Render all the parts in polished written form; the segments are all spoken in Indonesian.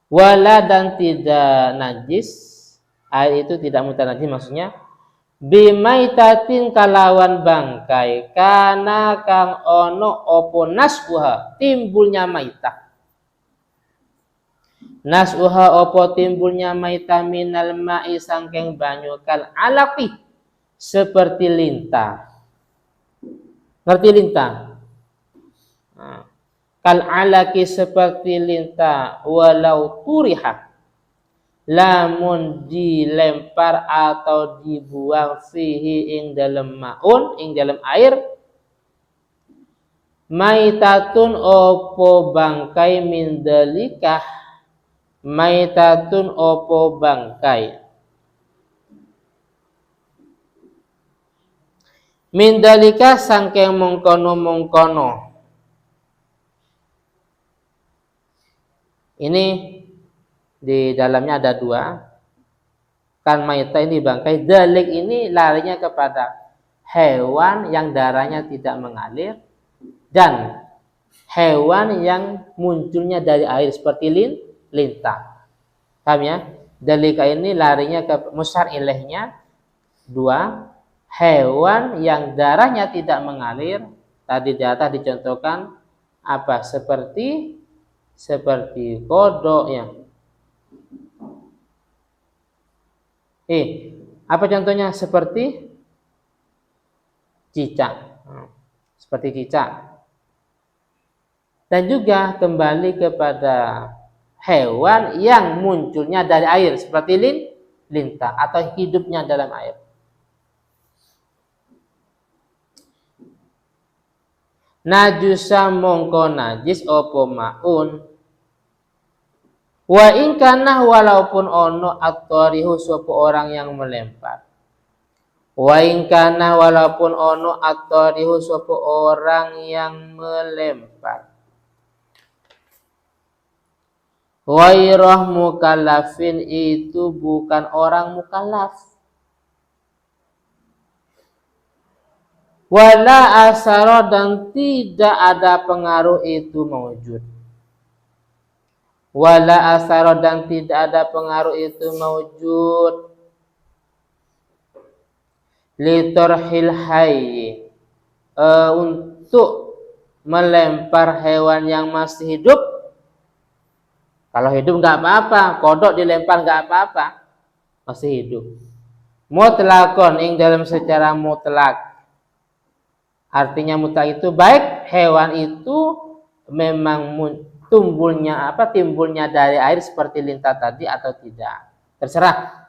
Wala dan tidak najis, air itu tidak mutanajis maksudnya, bimaitatin kalawan bangkai, kana kang ono opo nasuha timbulnya maitah. Nasuha opo timbulnya maitah minal ma'i sangkeng banyu kal alaqi seperti lintah. Ngerti lintah? Nah, kal alaqi seperti lintah walau turiha, lamun dilempar atau dibuang fihi ing dalam maun ing dalam air, maitatun opo bangkai min dalikah, maitatun opo bangkai min dalika sangkeng mongkono. Ini di dalamnya ada dua. Kan maita ini bangkai, dalik ini larinya kepada hewan yang darahnya tidak mengalir dan hewan yang munculnya dari air seperti lintah. Paham ya? Dalika ini larinya ke musar ilahnya dua, hewan yang darahnya tidak mengalir. Tadi di atas dicontohkan apa? Seperti kodok ya. Apa contohnya? Seperti cicak. Seperti cicak. Dan juga kembali kepada hewan yang munculnya dari air seperti lintah atau hidupnya dalam air. Najusa mongko najis opo maun wa ingkana walaupun ono at-tarihu sopo orang yang melempar. Wa ingkana walaupun ono at-tarihu sopo orang yang melempar. Ghairah mukallafin itu bukan orang mukallaf. Wala asara dan tidak ada pengaruh itu mawujud. Wala asara dan tidak ada pengaruh itu mawujud. Litorhil hayy, untuk melempar hewan yang masih hidup. Kalau hidup nggak apa-apa, kodok dilempar nggak apa-apa, masih hidup. Mutlakon ing dalam secara mutlak. Artinya mutlak itu baik hewan itu memang timbulnya dari air seperti lintah tadi atau tidak, terserah.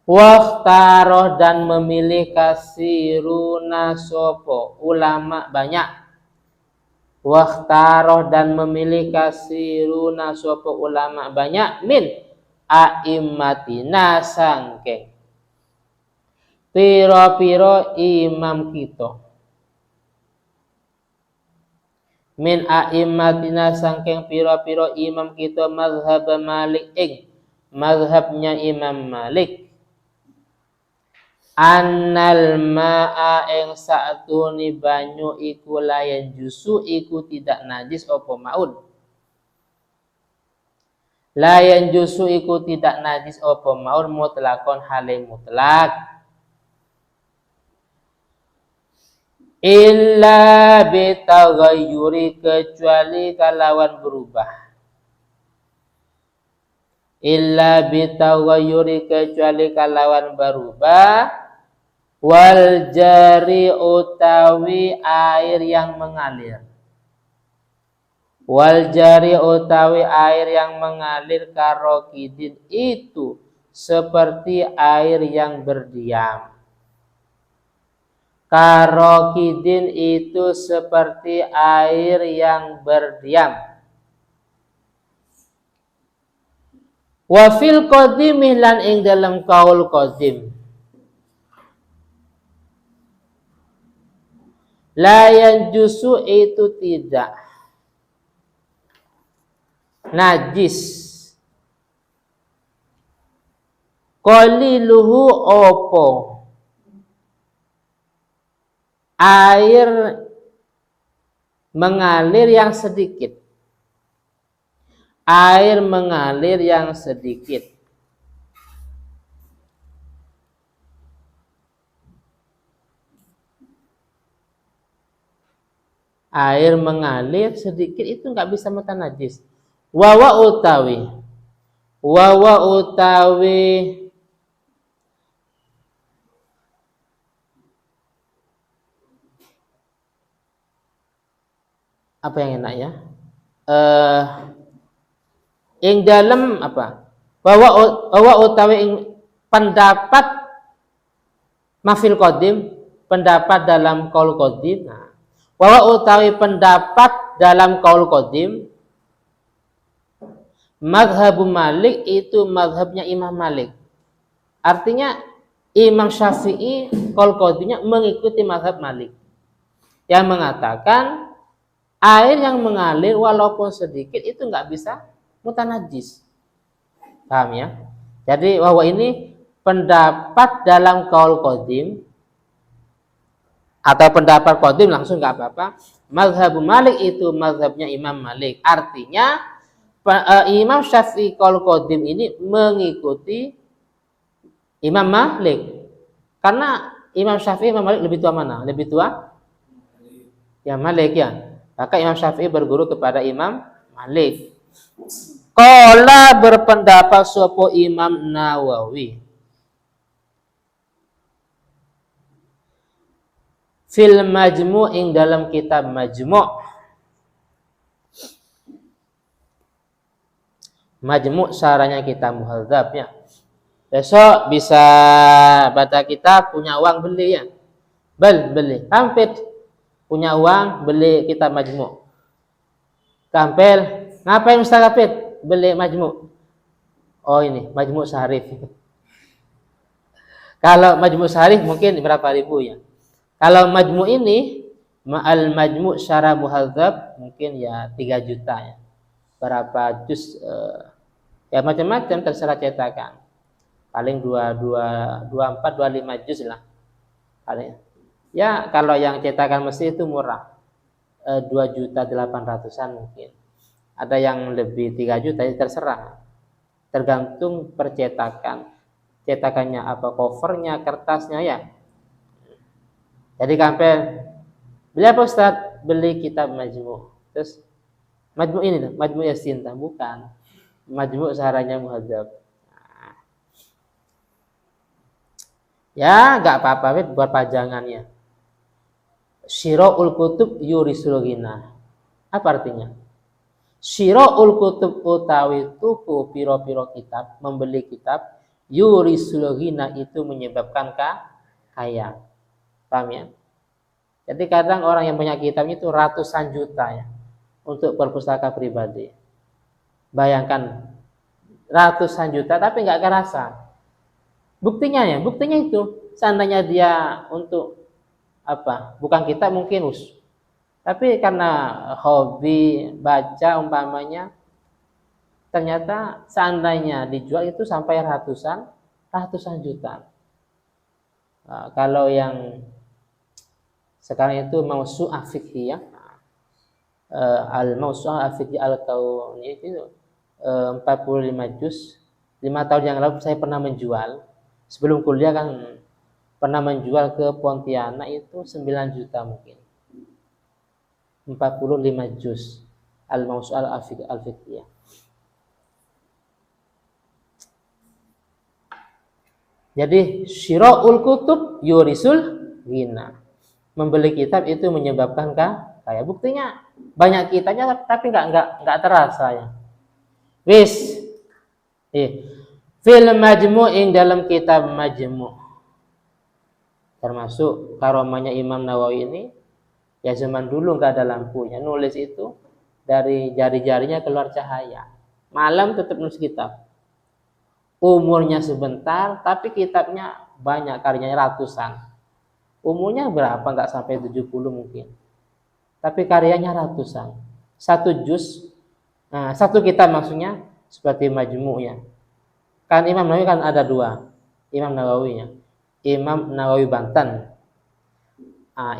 Wakhtaroh dan memilih kasiruna sopo ulama banyak. Wakhtaroh dan memilih kasiruna sopo ulama banyak min a'immatina sangke piro-piro imam kita. Min a'immatina sangking piro-piro imam kita mazhab Malik mazhabnya Imam Malik. Annal ma'a ing sa'tuni banyu iku layan jusu iku tidak najis opo maun. Layan jusu iku tidak najis opo maun mutlakon hale mutlak. Illa bitaghayyuri kecuali kalawan berubah. Illa bitaghayyuri kecuali kalawan berubah. Wal jari utawi air yang mengalir. Wal jari utawi air yang mengalir karokidin itu seperti air yang berdiam. Karokidin itu seperti air yang berdiam. Wa fil qadimih lan ing dalam kaul qadim. Layan jusu itu tidak najis. Qaliluhu opo air mengalir yang sedikit. air mengalir yang sedikit. Air mengalir sedikit itu nggak bisa mutanajis. Wawa utawi apa yang enak ya? Ing dalam apa? Wawa utawi ing pendapat mafil qadim, pendapat dalam qaul qadim. Nah, wawa utawi pendapat dalam qaul qadim, mazhab Malik itu mazhabnya Imam Malik. Artinya Imam Syafi'i qaul qadimnya mengikuti mazhab Malik yang mengatakan air yang mengalir walaupun sedikit itu nggak bisa mutanajis. Paham ya? Jadi bahwa ini pendapat dalam qaul qadim atau pendapat qadim langsung nggak apa-apa. Mazhab Malik itu mazhabnya Imam Malik. Artinya Imam Syafi'i qaul qadim ini mengikuti Imam Malik. Karena Imam Syafi'i Imam Malik lebih tua mana? Lebih tua? Ya Malik ya. Maka Imam Syafi'i berguru kepada Imam Malik. Qala berpendapat sapa Imam Nawawi. Fil Majmu' ing dalam kitab Majmu'. Majmu' saranya kitab Muhadzab ya. Besok bisa baca kitab, punya uang beli ya. Beli. Hampir punya uang beli kitab Majmu'. Kampel, ngapain Ustaz Kapit? Beli Majmu'. Oh ini, Majmu' Syarif. Kalau Majmu' Syarif mungkin berapa ribu ya. Kalau Majmu' ini, Ma'al Majmu' Syarah Muhadzab mungkin ya 3 juta ya. Berapa juz ya macam-macam terserah cetakan. Paling 24 25 juz lah. Paling. Ya kalau yang cetakan Mesir itu murah. 2.800.000-an mungkin. Ada yang lebih 3 juta itu terserah. Tergantung percetakan. Cetakannya apa, covernya, kertasnya ya. Jadi kampel beli apa Ustaz? Beli kitab Majmu'. Terus Majmu' ini tuh, Majmu' Yasin, bukan. Majmu' saranya Muhadzab. Nah. Ya, enggak apa-apa buat pajangannya. Syira'ul kutub yurisul ghina. Apa artinya? Syira'ul kutub utawi tuku piro-piro kitab, membeli kitab, yurisul ghina itu menyebabkan kaya. Paham ya? Jadi kadang orang yang punya kitab itu ratusan juta ya untuk perpustaka pribadi. Bayangkan ratusan juta tapi nggak kerasa. Buktinya itu seandainya dia untuk apa? Bukan kitab mungkin tapi karena hobi baca umpamanya, ternyata seandainya dijual itu sampai ratusan juta. Nah, kalau yang sekarang itu Mausu'ah Fiqhiyah, Al-Mausu'ah Fiqhiyah Al-Kauniyah itu 45 juz. 5 tahun yang lalu saya pernah menjual. Sebelum kuliah kan pernah menjual ke Pontianak itu 9 juta mungkin. 45 juz. Al-Mausu'ah Al-Fiqhiyah. Jadi syira'ul kutub yurisul ghina. Membeli kitab itu menyebabkan kaya. Buktinya banyak kitabnya tapi enggak terasa ya. Wis. Fil Majmu' ing dalam kitab Majmu'. Termasuk karomahnya Imam Nawawi ini ya zaman dulu enggak ada lampunya, nulis itu dari jari-jarinya keluar cahaya. Malam tetap nulis kitab. Umurnya sebentar tapi kitabnya banyak, karyanya ratusan. Umurnya berapa? Enggak sampai 70 mungkin. Tapi karyanya ratusan. Satu juz, satu kitab maksudnya seperti Majmu' ya. Kan Imam Nawawi kan ada 2. Imam Nawawi ya. Imam Nawawi Banten.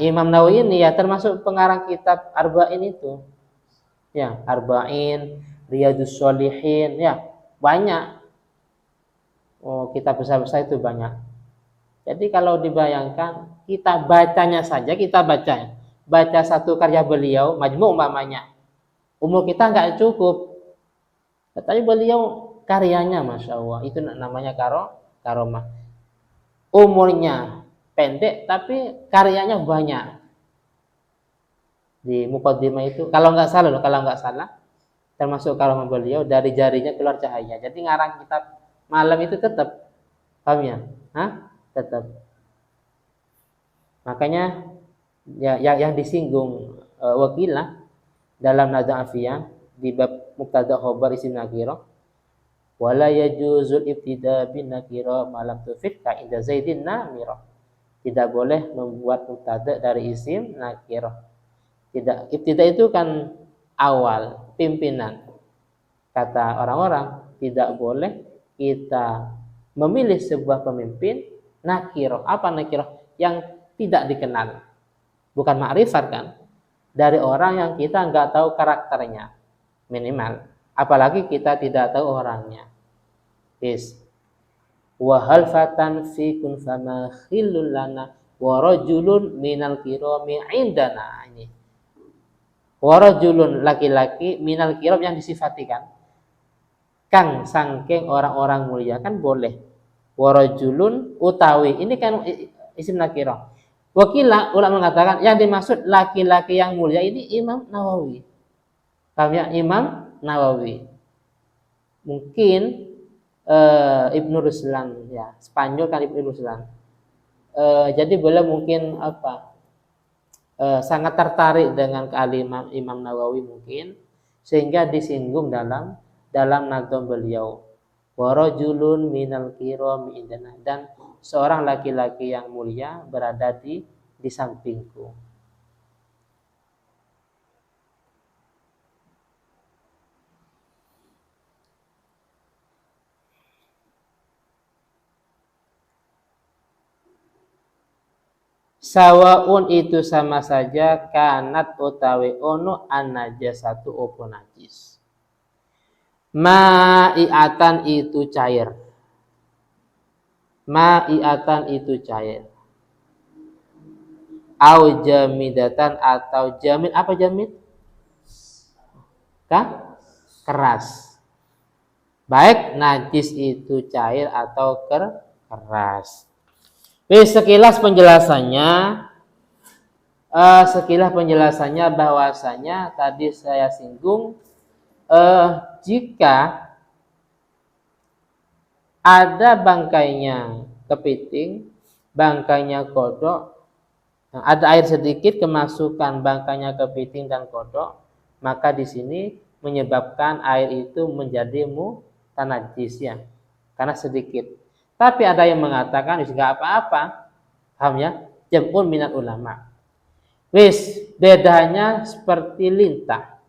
Imam Nawawi ini ya termasuk pengarang kitab Arba'in itu. Ya, Arba'in, Riyadhus Shalihin, ya banyak. Oh, kitab besar-besar itu banyak. Jadi kalau dibayangkan, kita bacanya saja, baca satu karya beliau, Majmu' umpamanya, umur kita nggak cukup. Tapi beliau karyanya, masya Allah, itu namanya karomah. Umurnya pendek, tapi karyanya banyak. Di Muqaddimah itu, kalau nggak salah, termasuk karomah beliau, dari jarinya keluar cahaya. Jadi ngarang kitab malam itu tetap, paham ya? Tetap. Makanya ya, yang disinggung Wakilah dalam Nadzam Afiyah di bab Muqtada Khobar isim nakirah, wala yajuzul ibtida bin nakirah malam tufid ka inda Zaidin namirah. Tidak boleh membuat mubtada dari isim nakirah. Tidak, ibtida itu kan awal, pimpinan. Kata orang-orang, tidak boleh kita memilih sebuah pemimpin nakirah. Apa nakirah? Yang tidak dikenal. Bukan ma'rifat kan? Dari orang yang kita nggak tahu karakternya. Minimal. Apalagi kita tidak tahu orangnya. Yes. Wa hal fatan fikun fama khillul lana wa rajulun minal kirami indana. Ini. Warajulun laki-laki minal kiram yang disifatikan kang sangking orang-orang mulia kan boleh. Warajulun utawi ini kan isim nakirah. Wakilah ulama mengatakan yang dimaksud laki-laki yang mulia ini Imam Nawawi. Kami Imam Nawawi. Mungkin Ibnu Ruslan ya, Spanyol kan Ibnu Ruslan. Jadi beliau mungkin sangat tertarik dengan kealiman Imam Nawawi mungkin, sehingga disinggung dalam nadzam beliau, warajulun minal kirami indana, dan seorang laki-laki yang mulia berada di sampingku. Sawaun itu sama saja kanat utawi ono an-najasatu opo najis. Ma'iatan itu cair. Ma'iatan itu cair. Au jamidatan atau jamid. Apa jamid? Keras. Baik najis itu cair atau keras. Sekilas penjelasannya bahwasanya tadi saya singgung, jika ada bangkainya kepiting, bangkainya kodok, ada air sedikit kemasukan bangkainya kepiting dan kodok, maka di sini menyebabkan air itu menjadi mutanajis ya, karena sedikit. Tapi ada yang mengatakan enggak apa-apa. Paham ya? Jam'un minat ulama. Bedanya seperti lintah.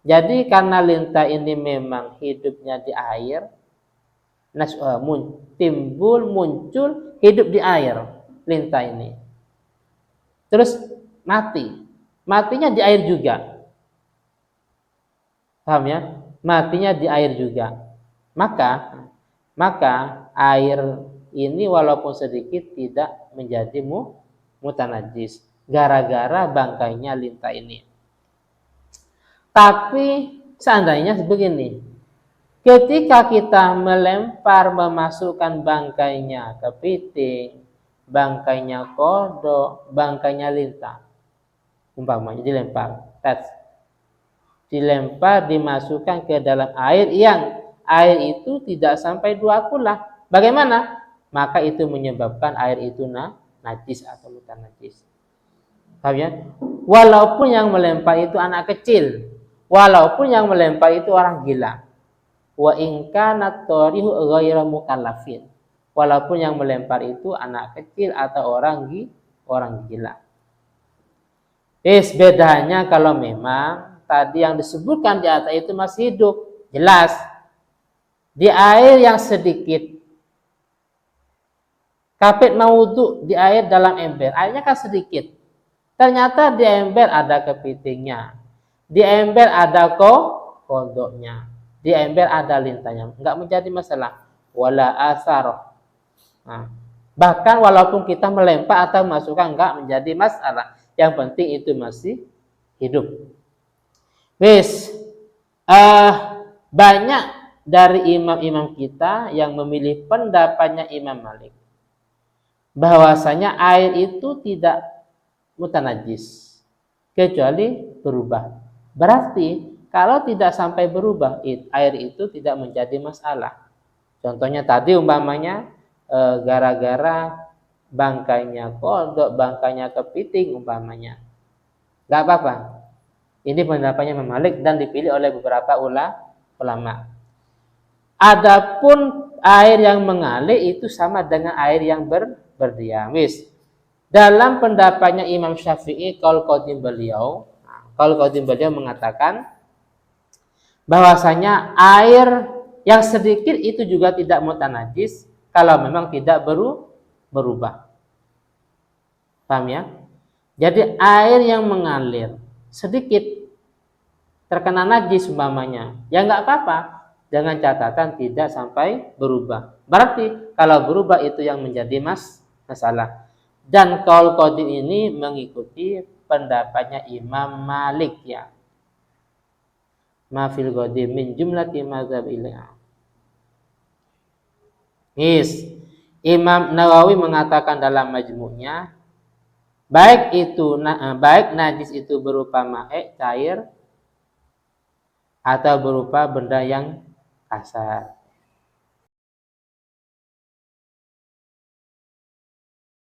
Jadi karena lintah ini memang hidupnya di air, muncul hidup di air lintah ini. Terus mati. Matinya di air juga. Paham ya? Matinya di air juga. Maka air ini walaupun sedikit tidak menjadi mutanajis gara-gara bangkainya lintah ini. Tapi seandainya begini, ketika kita memasukkan bangkainya kepiting, bangkainya kodok, bangkainya lintah, umpamanya dilempar dimasukkan ke dalam air yang air itu tidak sampai 2 kula. Bagaimana? Maka itu menyebabkan air itu najis atau mutanajis. Paham ya? Walaupun yang melempar itu anak kecil, walaupun yang melempar itu orang gila. Wa in kana tarihu ghairu mukallafin. Walaupun yang melempar itu anak kecil atau orang gila. Bedanya kalau memang tadi yang disebutkan di atas itu masih hidup, jelas. Di air yang sedikit. Kapit mau wudhu di air dalam ember. Airnya kan sedikit. Ternyata di ember ada kepitingnya. Di ember ada kodoknya. Di ember ada lintahnya, nggak menjadi masalah. Wala asar. Nah, bahkan walaupun kita melempar atau masukkan nggak menjadi masalah. Yang penting itu masih hidup. Wis, banyak dari imam-imam kita yang memilih pendapatnya Imam Malik, bahwasanya air itu tidak mutanajis kecuali berubah. Berarti kalau tidak sampai berubah, air itu tidak menjadi masalah. Contohnya tadi umpamanya gara-gara bangkainya kodok, bangkainya kepiting umpamanya, nggak apa-apa. Ini pendapatnya Imam Malik dan dipilih oleh beberapa ulama. Adapun air yang mengalir itu sama dengan air yang berdiam. Dalam pendapatnya Imam Syafi'i, qaul qadim beliau mengatakan bahwasanya air yang sedikit itu juga tidak mutanajis kalau memang tidak berubah. Paham ya? Jadi air yang mengalir sedikit terkena najis umpamanya, ya nggak apa-apa, dengan catatan tidak sampai berubah. Berarti kalau berubah itu yang menjadi masalah. Dan qaul qadim ini mengikuti pendapatnya Imam Malik ya. Ma fil qadim min jumlati mazhab ilaiha. Imam Nawawi mengatakan dalam majmu'nya, baik najis itu berupa cair atau berupa benda yang kasar.